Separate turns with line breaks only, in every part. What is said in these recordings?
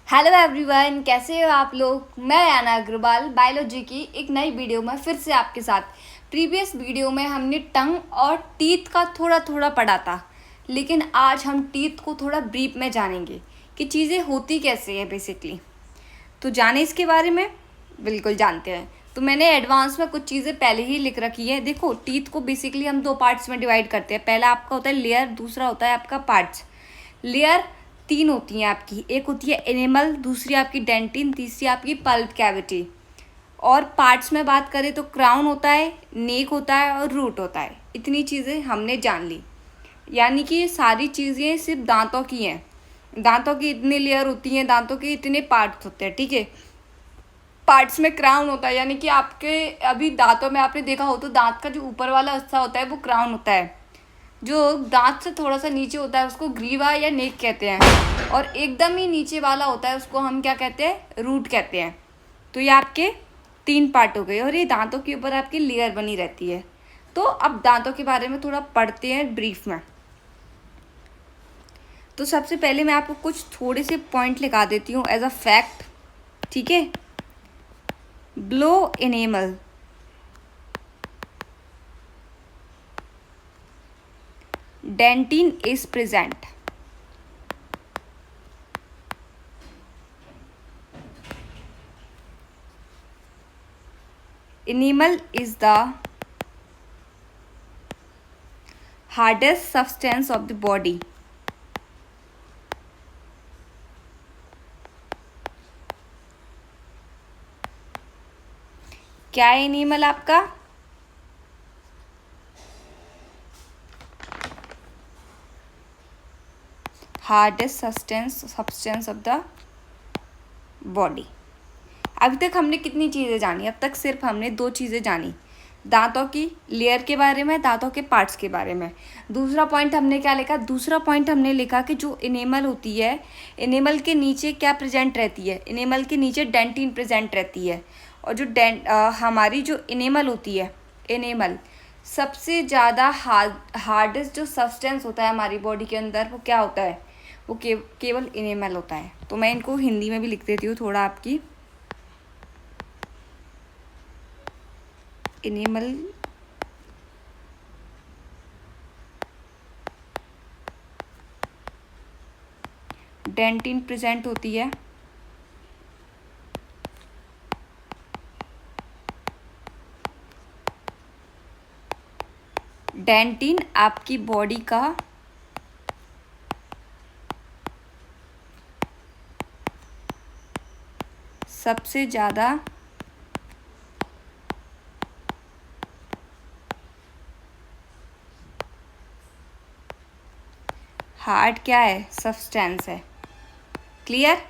Hello everyone, कैसे हो आप लोग। मैं आना अग्रवाल बायोलॉजी की एक नई वीडियो में फिर से आपके साथ। प्रीवियस वीडियो में हमने टंग और टीथ का थोड़ा थोड़ा पढ़ा था, लेकिन आज हम टीथ को थोड़ा ब्रीफ में जानेंगे कि चीज़ें होती कैसे हैं बेसिकली। तो जाने इसके बारे में, बिल्कुल जानते हैं। तो मैंने एडवांस में कुछ चीज़ें पहले ही लिख रखी है। देखो, टीथ को बेसिकली हम दो पार्ट्स में डिवाइड करते हैं। पहला आपका होता है लेयर, दूसरा होता है आपका पार्ट्स। लेयर तीन होती हैं आपकी, एक होती है एनिमल, दूसरी आपकी डेंटिन, तीसरी आपकी पल्प कैविटी। और पार्ट्स में बात करें तो क्राउन होता है, नेक होता है और रूट होता है। इतनी चीज़ें हमने जान ली, यानी कि ये सारी चीज़ें सिर्फ दांतों की हैं। दांतों की इतनी लेयर होती हैं, दांतों के इतने पार्ट्स होते हैं, ठीक है। पार्ट्स में क्राउन होता है, यानी कि आपके अभी दांतों में आपने देखा हो तो दांत का जो ऊपर वाला हिस्सा होता है वो क्राउन होता है। जो दांत से थोड़ा सा नीचे होता है उसको ग्रीवा या नेक कहते हैं, और एकदम ही नीचे वाला होता है उसको हम क्या कहते हैं, रूट कहते हैं। तो ये आपके तीन पार्ट हो गए, और ये दांतों के ऊपर आपकी लेयर बनी रहती है। तो अब दांतों के बारे में थोड़ा पढ़ते हैं ब्रीफ में। तो सबसे पहले मैं आपको कुछ थोड़े से पॉइंट लिखा देती हूँ एज अ फैक्ट, ठीक है। Blow enamel, dentin is present. Enamel is the hardest substance of the body. क्या है एनिमल आपका? Hardest substance of the body. अभी तक हमने कितनी चीज़ें जानी? अब तक सिर्फ हमने दो चीज़ें जानी, दांतों की लेयर के बारे में, दांतों के पार्ट्स के बारे में। दूसरा पॉइंट हमने क्या लिखा? दूसरा पॉइंट हमने लिखा कि जो एनिमल होती है, एनिमल के नीचे क्या प्रेजेंट रहती है? एनिमल के नीचे डेंटिन प्रेजेंट रहती है। और जो हमारी जो एनिमल होती है, एनिमल सबसे ज़्यादा हार्डेस्ट जो सब्सटेंस होता है हमारी बॉडी के अंदर, वो क्या होता है? वो केवल एनिमल होता है। तो मैं इनको हिंदी में भी लिख देती हूँ थोड़ा आपकी। एनिमल डेंटिन प्रेजेंट होती है, डेंटिन आपकी बॉडी का सबसे ज़्यादा हार्ड क्या है? सब्सटेंस है। क्लियर?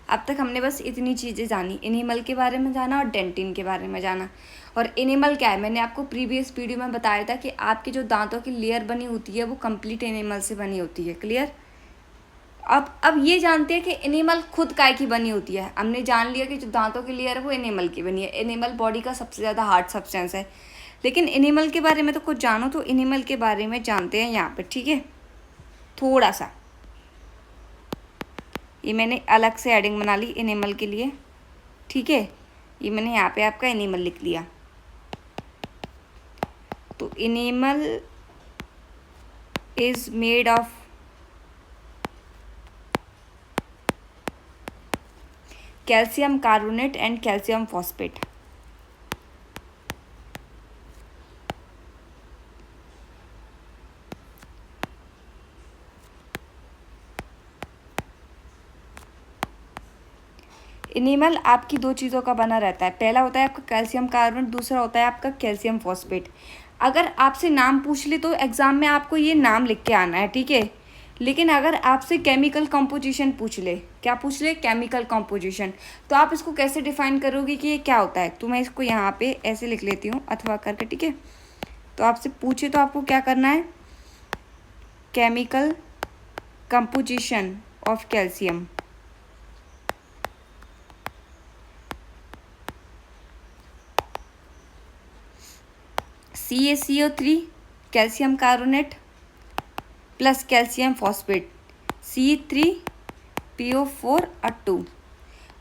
अब तक हमने बस इतनी चीज़ें जानी, एनिमल के बारे में जाना और डेंटिन के बारे में जाना। और एनिमल क्या है, मैंने आपको प्रीवियस वीडियो में बताया था कि आपकी जो दांतों की लेयर बनी होती है वो कंप्लीट एनिमल से बनी होती है। क्लियर? अब ये जानते हैं कि एनिमल खुद काय की बनी होती है। हमने जान लिया कि जो दांतों की लेयर है वो एनिमल की बनी है। एनिमल बॉडी का सबसे ज़्यादा हार्ड सब्सटेंस है। लेकिन एनिमल के बारे में तो कुछ जानो, तो एनिमल के बारे में जानते हैं यहाँ पर, ठीक है। थोड़ा सा ये मैंने अलग से हेडिंग बना ली एनिमल के लिए, ठीक है। ये मैंने यहाँ पे आपका एनिमल लिख लिया। तो animal is made of calcium carbonate and calcium phosphate. Animal आपकी दो चीज़ों का बना रहता है। पहला होता है आपका कैल्शियम कार्बोनेट, दूसरा होता है आपका कैल्शियम फॉस्फेट। अगर आपसे नाम पूछ ले तो एग्ज़ाम में आपको ये नाम लिख के आना है, ठीक है। लेकिन अगर आपसे केमिकल कंपोजिशन पूछ ले, क्या पूछ ले? केमिकल कंपोजिशन, तो आप इसको कैसे डिफाइन करोगे कि ये क्या होता है? तो मैं इसको यहाँ पे ऐसे लिख लेती हूँ अथवा करके, ठीक है। तो आपसे पूछे तो आपको क्या करना है? Chemical composition of calcium. CaCO3 calcium carbonate plus calcium phosphate, C3PO4 और 2।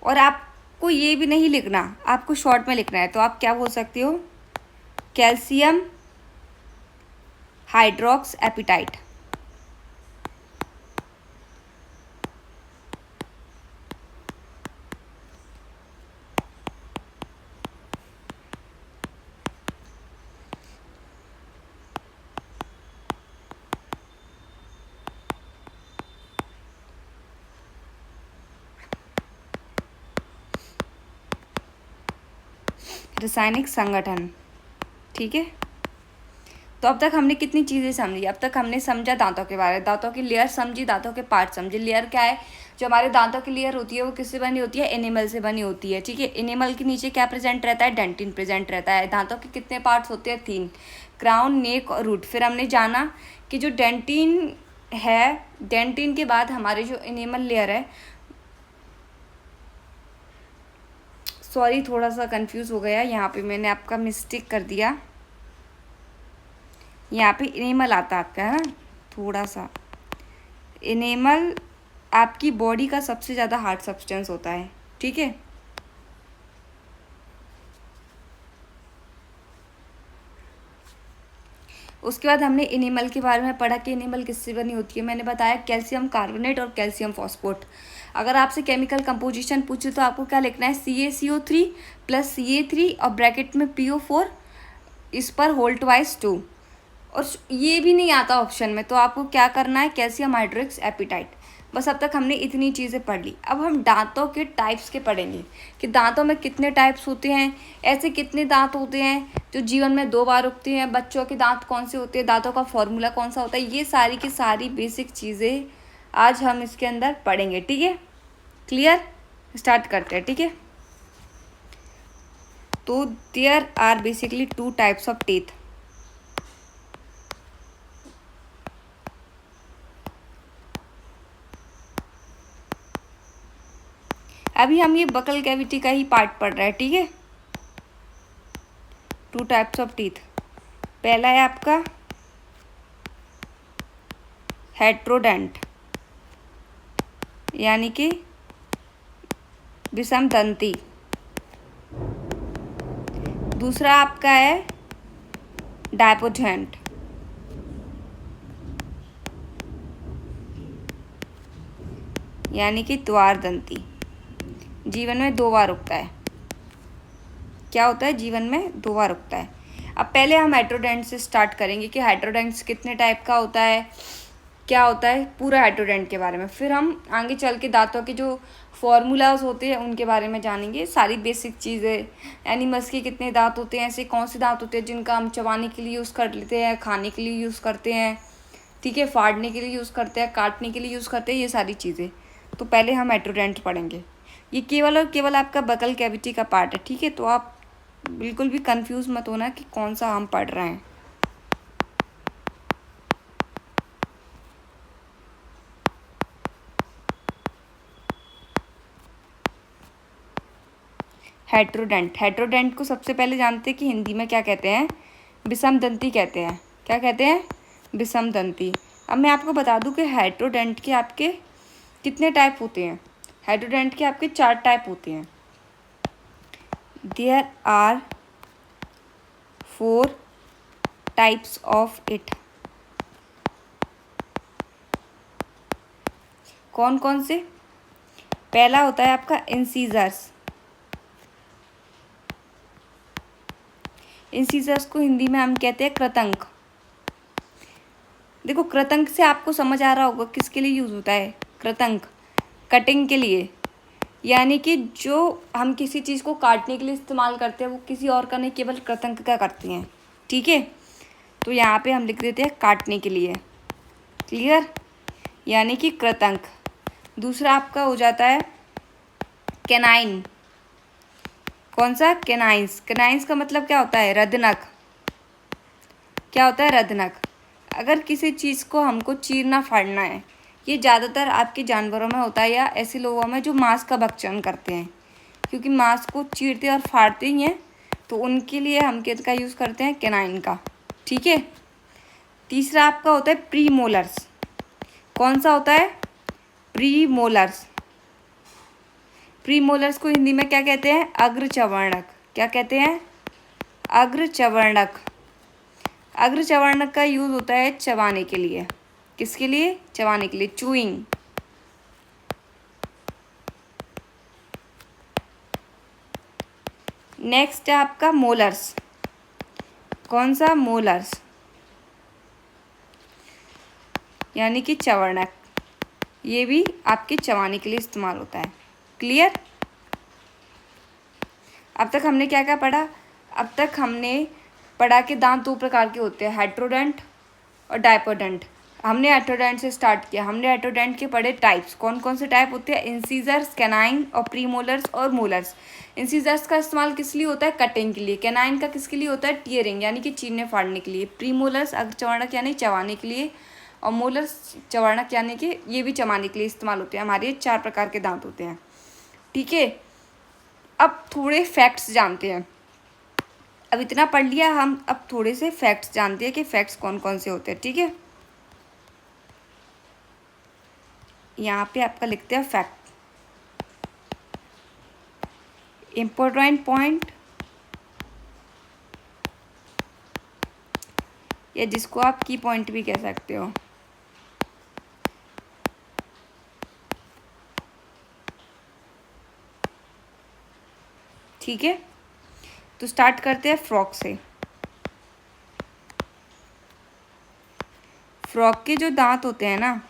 और आपको ये भी नहीं लिखना, आपको शॉर्ट में लिखना है, तो आप क्या बोल सकते हो, कैल्शियम हाइड्रोक्स एपिटाइट। रासायनिक संगठन, ठीक है। तो अब तक हमने कितनी चीज़ें समझी, अब तक हमने समझा दांतों के बारे में, दांतों की लेयर समझी, दांतों के पार्ट समझे। लेयर क्या है, जो हमारे दांतों की लेयर होती है वो किससे बनी होती है, एनिमल से बनी होती है, ठीक है। एनिमल के नीचे क्या प्रेजेंट रहता है, डेंटिन प्रेजेंट रहता है। दांतों के कितने पार्ट्स होते हैं, 3, क्राउन, नेक और रूट। फिर हमने जाना कि जो डेंटिन है, डेंटिन के बाद हमारे जो एनिमल लेयर है, सॉरी थोड़ा सा कंफ्यूज हो गया यहाँ पे, मैंने आपका मिस्टेक कर दिया। यहाँ पे एनिमल आता है आपका, है ना, थोड़ा सा। एनिमल आपकी बॉडी का सबसे ज़्यादा हार्ड सब्सटेंस होता है, ठीक है। उसके बाद हमने एनिमल के बारे में पढ़ा कि एनिमल किससे बनी होती है। मैंने बताया कैल्शियम कार्बोनेट और कैल्शियम फॉस्फोट। अगर आपसे केमिकल कंपोजिशन पूछे तो आपको क्या लिखना है, CaCO3 + Ca3 और ब्रैकेट में PO4, इस पर होल ट्वाइस 2। और ये भी नहीं आता ऑप्शन में, तो आपको क्या करना है, कैल्शियम हाइड्रोक्स एपिटाइट। बस अब तक हमने इतनी चीज़ें पढ़ ली। अब हम दांतों के टाइप्स के पढ़ेंगे कि दांतों में कितने टाइप्स होते हैं, ऐसे कितने दांत होते हैं जो जीवन में 2 बार उगते हैं, बच्चों के दांत कौन से होते हैं, दांतों का फॉर्मूला कौन सा होता है, ये सारी की सारी बेसिक चीज़ें आज हम इसके अंदर पढ़ेंगे, ठीक है। क्लियर, स्टार्ट करते हैं, ठीक है। तो there are basically 2 types of teeth. अभी हम ये बकल कैविटी का ही पार्ट पढ़ रहे हैं, ठीक है। 2 टाइप्स ऑफ टीथ। पहला है आपका हेट्रोडेंट, यानी कि विषम दंती। दूसरा आपका है डायपोडेंट, यानी कि द्वार दंती। जीवन में 2 बार उगता है। क्या होता है, जीवन में 2 बार उगता है। अब पहले हम हेट्रोडेंट से स्टार्ट करेंगे कि हेट्रोडेंट्स कितने टाइप का होता है, क्या होता है, पूरा हेट्रोडेंट के बारे में। फिर हम आगे चल के दांतों के जो फॉर्मूलाज होते हैं उनके बारे में जानेंगे, सारी बेसिक चीज़ें। एनिमल्स के कितने दांत होते हैं, ऐसे कौन से दांत होते हैं जिनका हम चबाने के लिए यूज़ कर लेते हैं, खाने के लिए यूज़ करते हैं, ठीक है, फाड़ने के लिए यूज़ करते हैं, काटने के लिए यूज़ करते हैं, ये सारी चीज़ें। तो पहले हम हेट्रोडेंट पढ़ेंगे। ये केवल और केवल आपका बकल कैविटी का पार्ट है, ठीक है। तो आप बिल्कुल भी कंफ्यूज मत होना कि कौन सा हम पढ़ रहे हैं। हेट्रोडेंट, हेट्रोडेंट को सबसे पहले जानते हैं कि हिंदी में क्या कहते हैं, विषमदंती कहते हैं। क्या कहते हैं, विषमदंती। अब मैं आपको बता दूं कि हेट्रोडेंट के आपके कितने टाइप होते हैं। हेट्रोडेंट के आपके 4 टाइप होते हैं। There are 4 types of it. कौन कौन से, पहला होता है आपका इंसीजर्स। इंसीजर्स को हिंदी में हम कहते हैं कृतंक। देखो कृतंक से आपको समझ आ रहा होगा किसके लिए यूज़ होता है, कृतंक कटिंग के लिए, यानी कि जो हम किसी चीज़ को काटने के लिए इस्तेमाल करते हैं वो किसी और का नहीं, केवल कृतंक का करते हैं, ठीक है। तो यहाँ पे हम लिख देते हैं काटने के लिए, क्लियर, यानी कि कृतंक। दूसरा आपका हो जाता है कैनाइन। कौन सा, कैनाइंस। कैनाइंस का मतलब क्या होता है, रदनक। क्या होता है, रदनक। अगर किसी चीज़ को हमको चीरना फाड़ना है, ये ज़्यादातर आपके जानवरों में होता है या ऐसे लोगों में जो मांस का भक्षण करते हैं, क्योंकि मांस को चीरते और फाड़ते ही हैं, तो उनके लिए हम किसका यूज़ करते हैं, कैनाइन का, ठीक है। तीसरा आपका होता है प्रीमोलर्स। कौन सा होता है, प्रीमोलर्स। प्रीमोलर्स को हिंदी में क्या कहते हैं? अग्रचवर्णक। क्या कहते हैं? अग्रचवर्णक। अग्रचवर्णक का यूज होता है चबाने के लिए। किसके लिए? चबाने के लिए, चूइंग। नेक्स्ट है आपका मोलर्स। कौन सा? मोलर्स, यानी कि चवर्णक। ये भी आपके चबाने के लिए इस्तेमाल होता है। क्लियर? अब तक हमने क्या क्या पढ़ा? अब तक हमने पढ़ा कि दांत दो प्रकार के होते हैं, हेट्रोडेंट और डायपोडेंट। हमने हेट्रोडेंट से स्टार्ट किया। हमने हेट्रोडेंट के पढ़े टाइप्स। कौन कौन से टाइप होते हैं? इंसीजर्स, कैनाइन और प्रीमोलर्स और मोलर्स। इंसीजर्स का इस्तेमाल किस लिए होता है? कटिंग के लिए। कैनाइन का किसके लिए होता है? टीयरिंग, यानी कि चीरने फाड़ने के लिए। प्रीमोलर्स अग्रचवर्णक यानी चबाने के लिए, और मोलर्स चवर्णक यानी कि ये भी चबाने के लिए इस्तेमाल होते हैं। हमारे 4 प्रकार के दांत होते हैं। ठीक है, अब थोड़े फैक्ट्स जानते हैं। अब इतना पढ़ लिया हम, अब थोड़े से फैक्ट्स जानते हैं कि फैक्ट्स कौन कौन से होते हैं। ठीक है, यहाँ पे आपका लिखते हैं फैक्ट। इम्पोर्टेंट पॉइंट, या जिसको आप की पॉइंट भी कह सकते हो। ठीक है, तो स्टार्ट करते हैं फ्रॉग से। फ्रॉग के जो दांत होते हैं ना,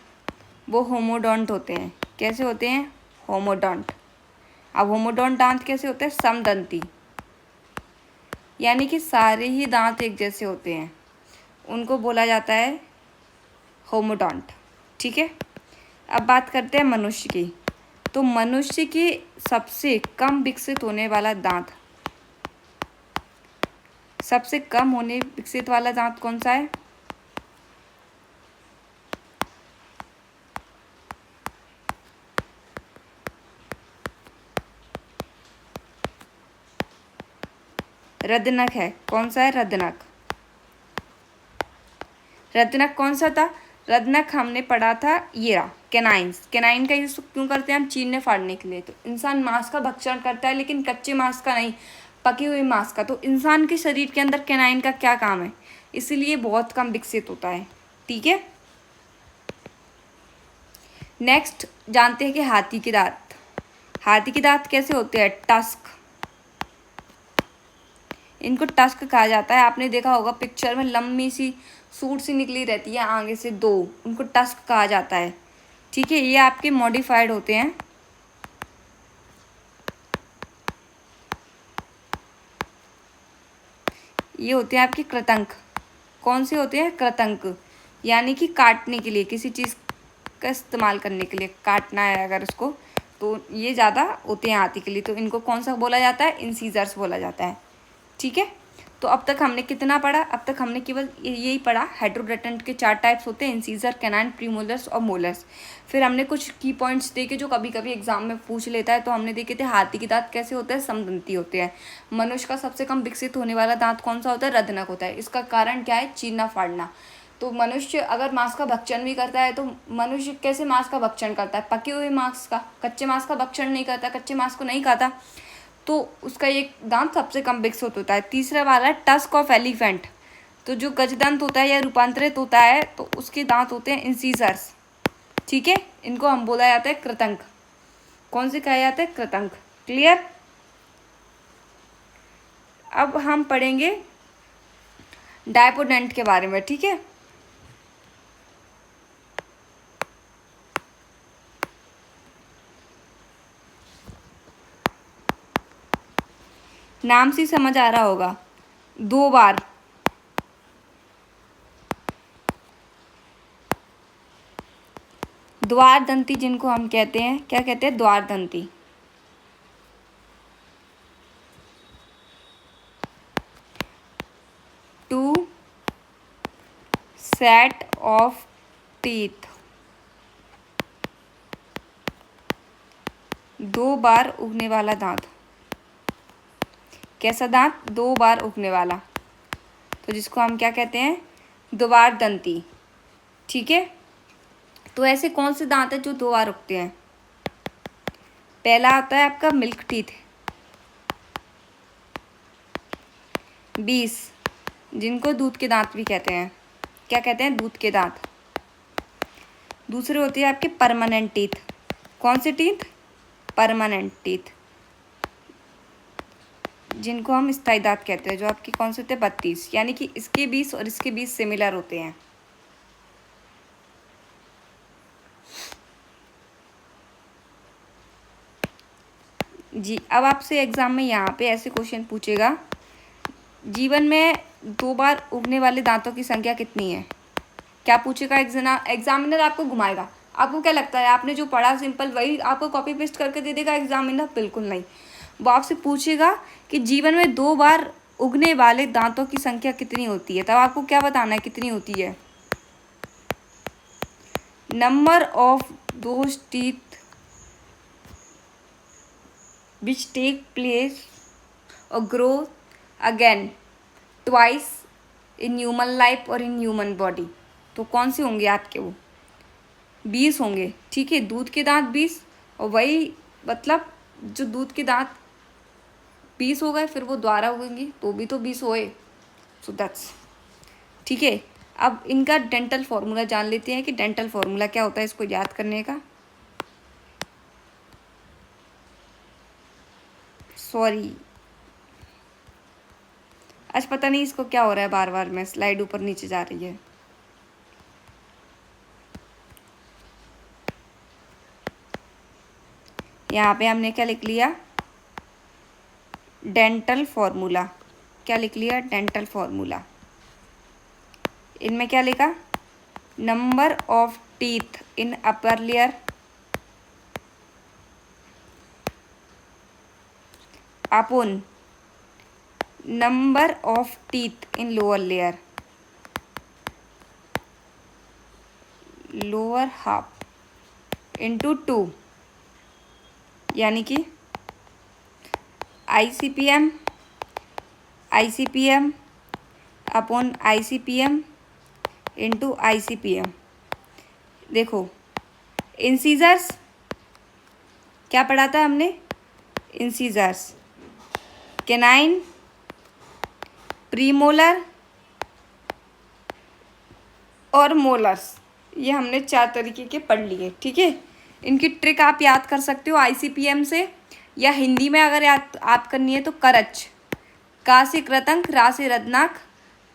वो होमोडोंट होते हैं। कैसे होते हैं? होमोडोंट। अब होमोडोंट दांत कैसे होते हैं? समदंती, यानी कि सारे ही दांत एक जैसे होते हैं, उनको बोला जाता है होमोडोंट। ठीक है, अब बात करते हैं मनुष्य की। तो मनुष्य की सबसे कम विकसित होने वाला दांत, सबसे कम होने विकसित वाला दांत कौन सा है? रदनक है। कौन सा है? रदनक। रदनक कौन सा था? रदनक हमने पढ़ा था ये रहा, कैनाइन्स। कैनाइन का यूज क्यों करते हैं हम? चीरने फाड़ने के लिए। तो इंसान मांस का भक्षण करता है, लेकिन कच्चे मांस का नहीं, पके हुए मांस का। तो इंसान के शरीर के अंदर कैनाइन का क्या काम है? इसीलिए बहुत कम विकसित होता है। ठीक है, नेक्स्ट जानते हैं कि हाथी के दांत। हाथी के दांत कैसे होते हैं? टस्क। इनको टस्क कहा जाता है। आपने देखा होगा पिक्चर में लंबी सी सूट सी निकली रहती है आगे से 2, उनको टस्क कहा जाता है। ठीक है, ये आपके मॉडिफाइड होते हैं। ये होते हैं आपके कृतंक। कौन से होते हैं? कृतंक, यानी कि काटने के लिए, किसी चीज़ का इस्तेमाल करने के लिए, काटना है अगर उसको, तो ये ज़्यादा होते हैं हाथी के लिए। तो इनको कौन सा बोला जाता है? इंसीजर्स बोला जाता है। ठीक है, तो अब तक हमने कितना पढ़ा? अब तक हमने केवल यही पढ़ा, हेट्रोडेंट के 4 टाइप्स होते हैं, इंसीजर, कैनाइन, प्रीमोलर्स और मोलर्स। फिर हमने कुछ की पॉइंट्स देखे जो कभी कभी एग्जाम में पूछ लेता है। तो हमने देखे थे हाथी के दांत कैसे होते हैं? समदंती होते हैं। मनुष्य का सबसे कम विकसित होने वाला दांत कौन सा होता है? रदनक होता है। इसका कारण क्या है? चीरना फाड़ना। तो मनुष्य अगर मांस का भक्षण भी करता है, तो मनुष्य कैसे मांस का भक्षण करता है? पके हुए मांस का, कच्चे मांस का भक्षण नहीं करता, कच्चे मांस को नहीं खाता। तो उसका एक दांत सबसे कम विकसित होता है। तीसरा वाला है टस्क ऑफ एलिफेंट। तो जो गजदंत होता है या रूपांतरित होता है, तो उसके दांत होते हैं इंसीजर्स। ठीक है, इनको हम बोला जाता है कृतंक। कौन से कहा जाता है? कृतंक। क्लियर? अब हम पढ़ेंगे डायपोडेंट के बारे में। ठीक है, नाम से समझ आ रहा होगा, 2 बार द्वारदंती, जिनको हम कहते हैं, क्या कहते हैं? द्वारदंती। टू सेट ऑफ टीथ, 2 बार उगने वाला दांत। कैसा दांत? 2 बार उगने वाला, तो जिसको हम क्या कहते हैं? द्वारदंती। ठीक है, तो ऐसे कौन से दांत हैं जो 2 बार उगते हैं? पहला आता है आपका मिल्क टीथ, 20 जिनको दूध के दांत भी कहते हैं। क्या कहते हैं? दूध के दांत। दूसरे होते हैं आपके परमानेंट टीथ। कौन से टीथ? परमानेंट टीथ, जिनको हम स्थायी दांत कहते हैं, जो आपके कौन से होते हैं? 32, यानी कि इसके 20 और इसके 20 सिमिलर होते हैं। जी, अब आपसे एग्जाम में यहाँ पे ऐसे क्वेश्चन पूछेगा, जीवन में 2 बार उगने वाले दांतों की संख्या कितनी है? क्या पूछेगा? एग्जामिनर आपको घुमाएगा। आपको क्या लगता है आपने जो पढ़ा सिंपल वही आपको कॉपी पेस्ट करके दे देगा एग्जामिनर? बिल्कुल नहीं। वो आपसे पूछेगा कि जीवन में 2 बार उगने वाले दांतों की संख्या कितनी होती है। तब आपको क्या बताना है कितनी होती है? Number of those teeth which take place और grow again twice in human life और इन ह्यूमन बॉडी। तो कौन से होंगे आपके? वो 20 होंगे। ठीक है, दूध के दांत 20, और वही मतलब जो दूध के दांत 20 हो गए, फिर वो दोबारा उगेंगे तो भी तो 20 होए। सो दैट्स ठीक है। अब इनका डेंटल फॉर्मूला जान लेते हैं कि डेंटल फॉर्मूला क्या होता है इसको याद करने का। सॉरी, आज पता नहीं इसको क्या हो रहा है, बार बार में स्लाइड ऊपर नीचे जा रही है। यहाँ पे हमने क्या लिख लिया? Dental formula. क्या लिख लिया? Dental formula. इनमें क्या लिखा? Number of teeth in upper layer upon number of teeth in lower layer, lower half into 2, यानी कि ICPM upon ICPM into ICPM। देखो, इंसीजर्स क्या पढ़ा था हमने? इंसीजर्स, कैनाइन, प्रीमोलर और मोलर्स, ये हमने 4 तरीके के पढ़ लिए। ठीक है, इनकी ट्रिक आप याद कर सकते हो ICPM से, या हिंदी में अगर याद करनी है तो करच, का से कृतंक, रा से रत्नाक,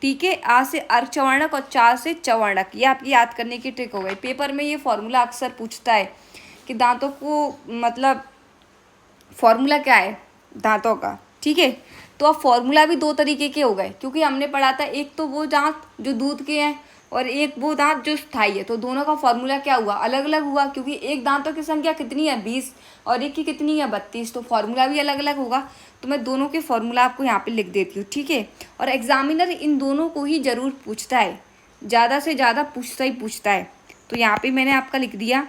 ठीक है, आ से अर्चवर्णक और चा से चवर्णक। ये आपकी याद करने की ट्रिक हो गई। पेपर में ये फॉर्मूला अक्सर पूछता है कि दांतों को मतलब फॉर्मूला क्या है दांतों का। ठीक है, तो अब फॉर्मूला भी 2 तरीके के हो गए, क्योंकि हमने पढ़ा था एक तो वो दांत जो दूध के हैं और एक वो दांत जो स्थायी है, तो दोनों का फॉर्मूला क्या हुआ? अलग अलग हुआ, क्योंकि एक दांतों की संख्या कितनी है? 20, और एक की कितनी है? 32, तो फॉर्मूला भी अलग अलग होगा। तो मैं दोनों के फॉर्मूला आपको यहाँ पे लिख देती हूँ। ठीक है, और एग्जामिनर इन दोनों को ही ज़रूर पूछता है, ज़्यादा से ज़्यादा पूछता है। तो यहाँ पे मैंने आपका लिख दिया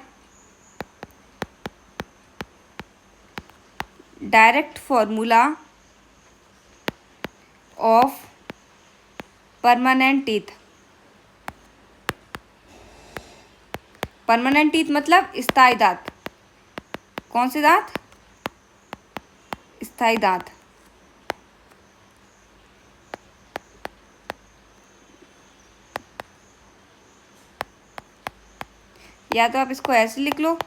direct formula of permanent teeth. Permanent teeth मतलब स्थायी दांत। कौन से दांत? स्थायी दांत। या तो आप इसको ऐसे लिख लो,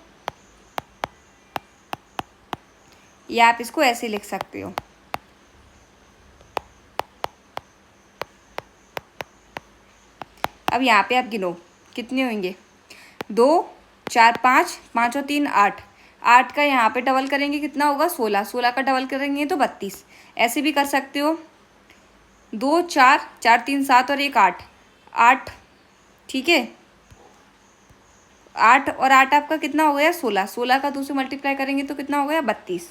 या आप इसको ऐसे लिख सकते हो। अब यहाँ पे आप गिनो कितने होंगे? 2, 4, 5, 5 और 3 8। 8 का यहाँ पे डबल करेंगे कितना होगा? 16। 16 का डबल करेंगे तो 32। ऐसे भी कर सकते हो, 2, 4, 4, 3, 7 और 1 8। 8, ठीक है, 8 और 8 आपका कितना हो गया? 16। 16 का 2 से मल्टीप्लाई करेंगे तो कितना हो गया? 32।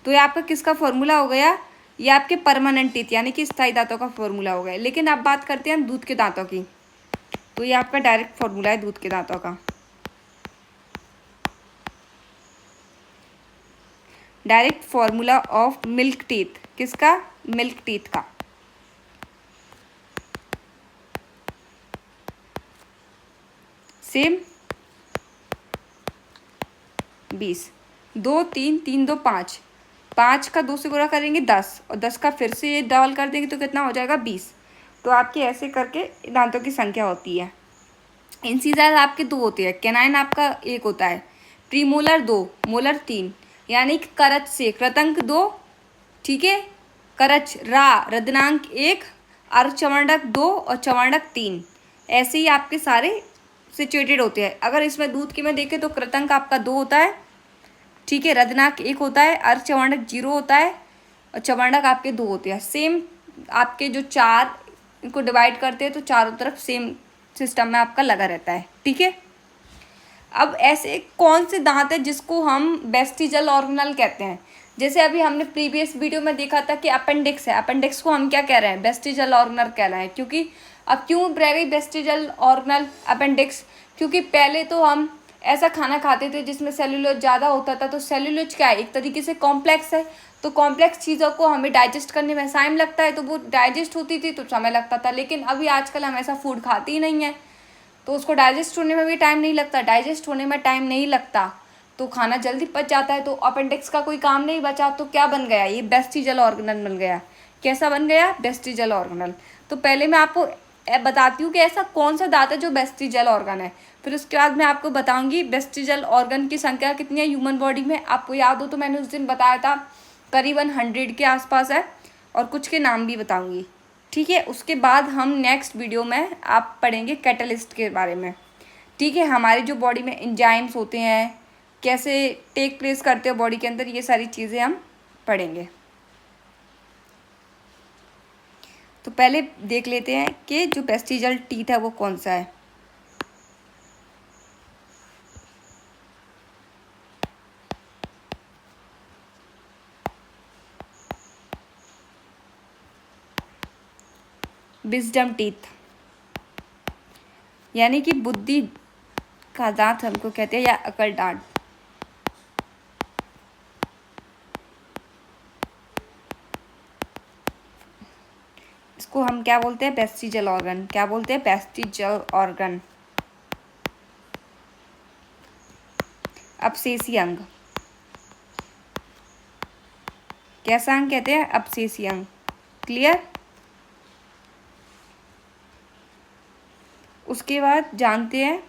तो ये आपका किसका फॉर्मूला हो गया? ये आपके परमानेंट टीथ यानी कि स्थायी दांतों का फॉर्मूला हो गया। लेकिन अब बात करते हैं हम दूध के दांतों की, तो ये आपका डायरेक्ट फॉर्मूला है दूध के दांतों का। Direct formula of milk teeth. किसका? मिल्क टीथ का। सेम 20। 2 3 3 2 5, 5 का 2 से गुणा करेंगे 10, और 10 का फिर से ये डबल कर देंगे तो कितना हो जाएगा 20। तो आपके ऐसे करके दांतों की संख्या होती है। इंसिजर आपके 2 होते हैं, कैनाइन आपका 1 होता है, प्रीमोलर 2, मोलर 3, यानी कि करच से कृतंक 2, ठीक है, करच रदनांक 1, अर्धचवर्णक 2 और चवर्णक 3। ऐसे ही आपके सारे सिचुएटेड होते हैं। अगर इसमें दूध के में देखें तो कृतंक आपका 2 होता है, ठीक है, रदनांक 1 होता है, अर्धचवर्णक 0 होता है और चवर्णक आपके 2 होते हैं। सेम आपके जो 4 इनको डिवाइड करते हैं तो चारों तरफ सेम सिस्टम में आपका लगा रहता है, ठीक है। अब ऐसे कौन से दांत है जिसको हम वेस्टिजल ऑर्गेनल कहते हैं? जैसे अभी हमने प्रीवियस वीडियो में देखा था कि अपेंडिक्स है, अपेंडिक्स को हम क्या कह रहे हैं? वेस्टिजल ऑर्गेनल कह रहे हैं। क्योंकि अब क्यों रह गई वेस्टिजल ऑर्गेनल अपेंडिक्स? क्योंकि पहले तो हम ऐसा खाना खाते थे जिसमें सेलुलोज ज़्यादा होता था। तो सेलुलोज क्या है? एक तरीके से कॉम्प्लेक्स है। तो कॉम्प्लेक्स चीज़ों को हमें डाइजेस्ट करने में टाइम लगता है, तो वो डाइजेस्ट होती थी तो समय लगता था। लेकिन अभी आजकल हम ऐसा फूड खाते ही नहीं है, तो उसको डाइजेस्ट होने में भी टाइम नहीं लगता। डाइजेस्ट होने में टाइम नहीं लगता तो खाना जल्दी पच जाता है, तो अपेंडिक्स का कोई काम नहीं बचा। तो क्या बन गया? ये वेस्टिजल ऑर्गेनल बन गया। कैसा बन गया? Vestigial organelle. तो पहले मैं आपको बताती हूँ कि ऐसा कौन सा दांत है जो वेस्टिजल ऑर्गन है, फिर उसके बाद मैं आपको बताऊंगी वेस्टिजल ऑर्गन की संख्या कितनी है ह्यूमन बॉडी में। आपको याद हो तो मैंने उस दिन बताया था करीबन 100 के आसपास है, और कुछ के नाम भी बताऊंगी, ठीक है। उसके बाद हम नेक्स्ट वीडियो में आप पढ़ेंगे कैटलिस्ट के बारे में, ठीक है। हमारी जो बॉडी में एंजाइम्स होते हैं, कैसे टेक प्लेस करते हो बॉडी के अंदर, ये सारी चीज़ें हम पढ़ेंगे। तो पहले देख लेते हैं कि जो वेस्टिजल टीथ है वो कौन सा है। विजडम टीथ, यानी कि बुद्धि का दांत हमको कहते हैं, या अकल दांत। इसको हम क्या बोलते हैं? Vestigial organ. क्या बोलते हैं? Vestigial organ. अपसेसी अंग। कैसा अंग कहते हैं? अपसेसी अंग। क्लियर? उसके बाद जानते हैं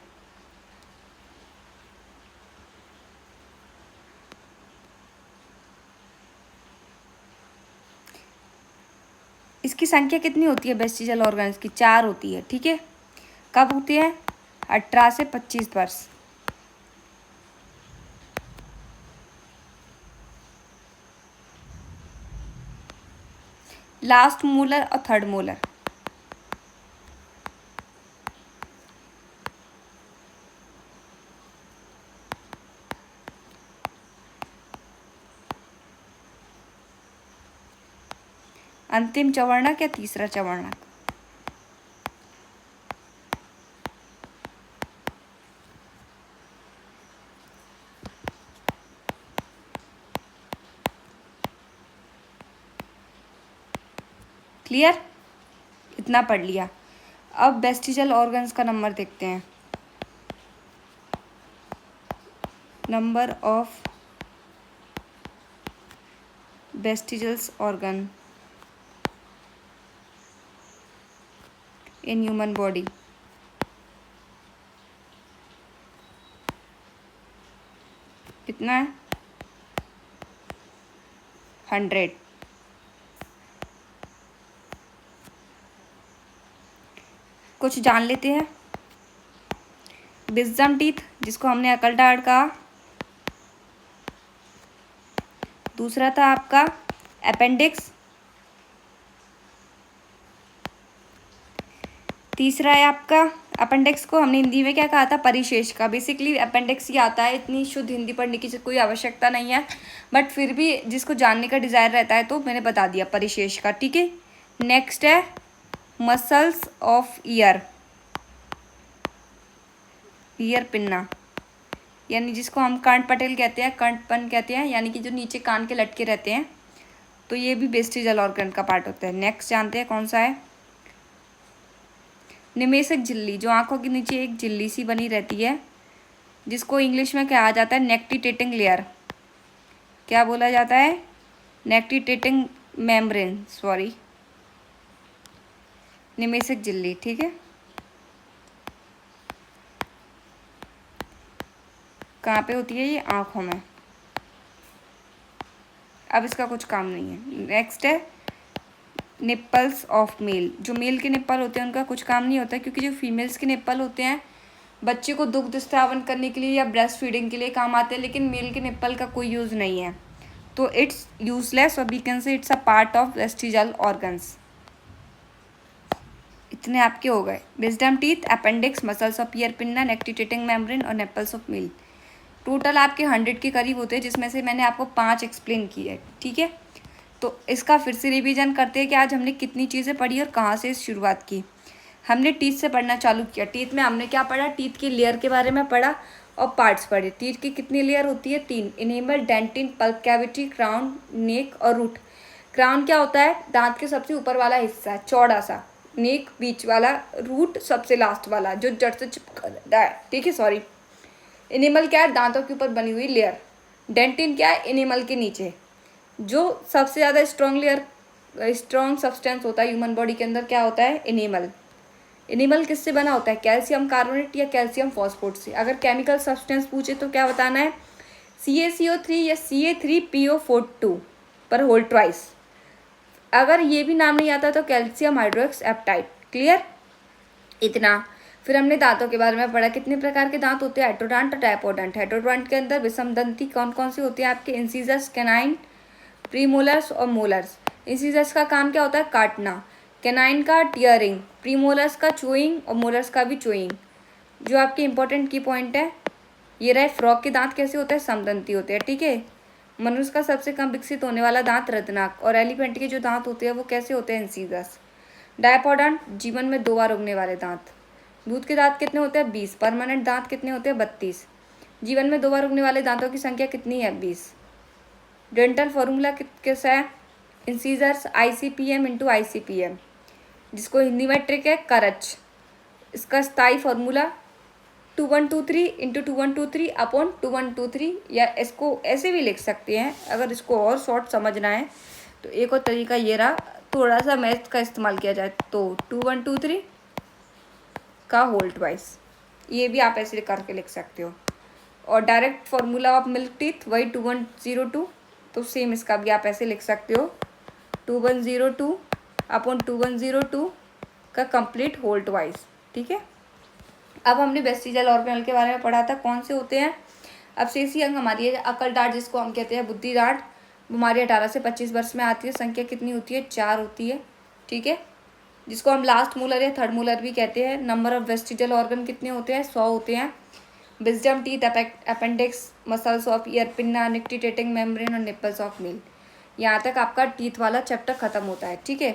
इसकी संख्या कितनी होती है वेस्टिजल ऑर्गन्स की? 4 होती है, ठीक है। कब होती है? 18 से 25 वर्ष। लास्ट मोलर और थर्ड मोलर। अंतिम चवर्णक या तीसरा चवर्णक? क्लियर? इतना पढ़ लिया। अब वेस्टिजल ऑर्गन्स का नंबर देखते हैं। Number of vestigials organ in human body. कितना है? 100। कुछ जान लेते हैं। विजडम टीथ, जिसको हमने अकल दाढ़ कहा। दूसरा था आपका अपेंडिक्स। तीसरा है आपका, अपेंडिक्स को हमने हिंदी में क्या कहा था? परिशेष का। बेसिकली अपेंडिक्स ही आता है, इतनी शुद्ध हिंदी पढ़ने की कोई आवश्यकता नहीं है, बट फिर भी जिसको जानने का डिज़ायर रहता है तो मैंने बता दिया परिशेष का, ठीक है। नेक्स्ट है muscles of year, ear pinna, यानी जिसको हम कर्णपटल कहते हैं, कर्णपन कहते हैं, यानी कि जो नीचे कान के लटके रहते हैं, तो ये भी वेस्टिजल ऑर्गन का पार्ट होता है। नेक्स्ट जानते हैं कौन सा है? निमेषक झिल्ली, जो आंखों के नीचे एक झिल्ली सी बनी रहती है, जिसको इंग्लिश में कहा जाता है नेक्टिटेटिंग लेयर। क्या बोला जाता है? नेक्टिटेटिंग मेम्ब्रेन, सॉरी, निमेसिक झिल्ली। ठीक है, कहाँ पे होती है ये? आँखों में। अब इसका कुछ काम नहीं है। नेक्स्ट है निप्पल्स ऑफ मेल। जो मेल के निप्पल होते हैं उनका कुछ काम नहीं होता, क्योंकि जो फीमेल्स के निप्पल होते हैं बच्चे को दुग्ध स्रावन करने के लिए या ब्रेस्ट फीडिंग के लिए काम आते हैं, लेकिन मेल के निप्पल का कोई यूज़ नहीं है, तो इट्स यूजलेस, और we can say it's a part of vestigial organs. इतने आपके हो गए। Wisdom teeth, appendix, muscles of ear pinna, nictitating membrane और निप्पल्स ऑफ मेल। टोटल आपके 100 के करीब होते हैं, जिसमें से मैंने आपको 5 एक्सप्लेन किए है। ठीक है, तो इसका फिर से रिवीजन करते हैं कि आज हमने कितनी चीज़ें पढ़ी और कहाँ से शुरुआत की। हमने टीथ से पढ़ना चालू किया। टीथ में हमने क्या पढ़ा? टीथ की लेयर के बारे में पढ़ा और पार्ट्स पढ़े। टीथ की कितनी लेयर होती है? 3, enamel, dentin, pulp cavity, crown, neck और रूट। क्राउन क्या होता है? दांत के सबसे ऊपर वाला हिस्सा, चौड़ा सा। नेक बीच वाला, रूट सबसे लास्ट वाला जो जड़ से चिपका रहता है। ठीक है, सॉरी। इनेमल क्या है? दांतों के ऊपर बनी हुई लेयर। डेंटिन क्या है? इनेमल के नीचे। जो सबसे ज़्यादा स्ट्रॉन्ग सब्सटेंस होता है ह्यूमन बॉडी के अंदर, क्या होता है? इनेमल। इनेमल किससे बना होता है? कैल्शियम कार्बोनेट या कैल्शियम फॉस्फोट से। अगर केमिकल सब्सटेंस पूछे तो क्या बताना है? CaCO3 या Ca3PO42 पर होल ट्वाइस। अगर ये भी नाम नहीं आता तो कैल्शियम हाइड्रोक्स एप्टाइट। क्लियर? इतना। फिर हमने दांतों के बारे में पढ़ा। कितने प्रकार के दांत होते हैं? हेट्रोडॉन्ट और डायपोडॉन्ट। हेट्रोडॉन्ट के अंदर विषमदंती कौन कौन सी होती है आपके? इंसिजर्स, कैनाइन, प्रीमोलर्स और मोलर्स। इंसिजर्स का काम क्या होता है? काटना। कैनाइन का टियरिंग, प्रीमोलर्स का चोइंग और मोलर्स का भी चोइंग। जो आपके इंपॉर्टेंट की पॉइंट है ये रहे। फ्रॉग के दांत कैसे होते हैं? समदंती होते हैं। ठीक है। मनुष्य का सबसे कम विकसित होने वाला दांत रत्नाक, और एलिफेंट के जो दांत होते हैं वो कैसे होते हैं? इंसिजर्स। डायपोडॉन्ट, जीवन में 2 बार उगने वाले दांत। दूध के दांत कितने होते हैं? 20। परमानेंट दांत कितने होते हैं? 32। जीवन में 2 बार उगने वाले दांतों की संख्या कितनी है? 20। डेंटल फॉर्मूला कैसा है? इंसीजर्स ICPM इंटू ICPM, जिसको हिंदी में ट्रिक है करच। इसका स्थायी फॉर्मूला 2123 इंटू 2123 अपॉन 2123, या इसको ऐसे भी लिख सकते हैं अगर इसको और शॉर्ट समझना है तो। एक और तरीका ये रहा, थोड़ा सा मैथ का इस्तेमाल किया जाए तो 2123 का होल ट्वाइस, ये भी आप ऐसे करके लिख सकते हो। और direct formula of milk teeth वही 2102, तो सेम इसका भी आप ऐसे लिख सकते हो 2102 अपॉन 2102 का कंप्लीट होल ट्वाइस। ठीक है। अब हमने वेस्टिजल ऑर्गेनल के बारे में पढ़ा था, कौन से होते हैं। अब शेषी अंग हमारी है अकल डांट, जिसको हम कहते हैं बुद्धि डांट। हमारी 18 से 25 वर्ष में आती है। संख्या कितनी होती है? 4 होती है। ठीक है, जिसको हम लास्ट मूलर या थर्ड मूलर भी कहते हैं। नंबर ऑफ वेस्टिजल ऑर्गन कितने होते हैं? 100 होते हैं। Wisdom teeth, appendix, muscles of ear pinna, nictitating membrane और निप्पल्स ऑफ मेल। यहाँ तक आपका टीथ वाला चैप्टर खत्म होता है। ठीक है,